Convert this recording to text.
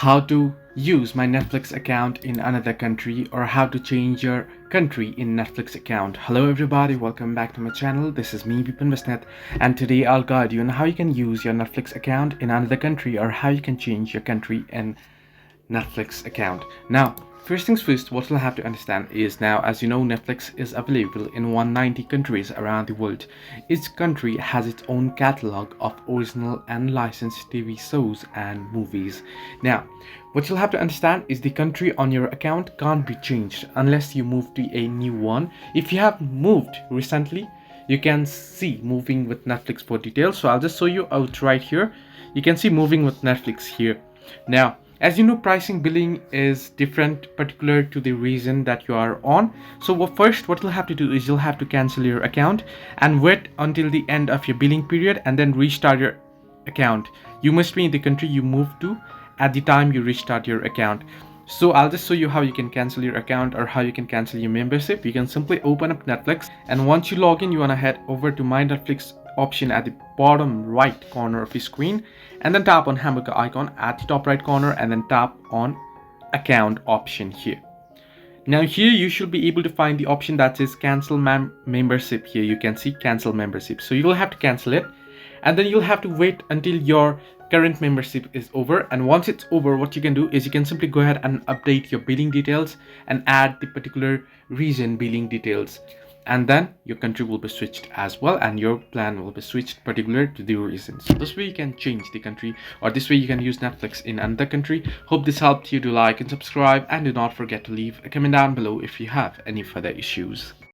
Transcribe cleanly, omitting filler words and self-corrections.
how to use my Netflix account in another country, or how to change your country in Netflix account. Hello everybody, welcome back to my channel. This is me, Vipin Vasnet, and today I'll guide you on how you can use your Netflix account in another country, or how you can change your country in Netflix account. Now, first things first, what you'll have to understand is, now as you know, Netflix is available in 190 countries around the world. Each country has its own catalog of original and licensed TV shows and movies. Now, what you'll have to understand is the country on your account can't be changed unless you move to a new one. If you have moved recently, you can see moving with Netflix for details. So I'll just show you out right here. You can see moving with Netflix here. Now, as you know, pricing billing is different particular to the region that you are on. So what you'll have to do is you'll have to cancel your account and wait until the end of your billing period and then restart your account. You must be in the country you moved to at the time you restart your account. So I'll just show you how you can cancel your account or how you can cancel your membership. You can simply open up Netflix, and once you log in, you want to head over to My Netflix option at the bottom right corner of your screen, and then tap on hamburger icon at the top right corner, and then tap on account option here. Now here you should be able to find the option that says cancel membership. Here you can see cancel membership. So you will have to cancel it, and then you'll have to wait until your current membership is over. And once it's over, what you can do is you can simply go ahead and update your billing details and add the particular region billing details, and then your country will be switched as well, and your plan will be switched particular to the region. So this way you can change the country, or this way you can use Netflix in another country. Hope this helped you. Do like and subscribe, and do not forget to leave a comment down below if you have any further issues.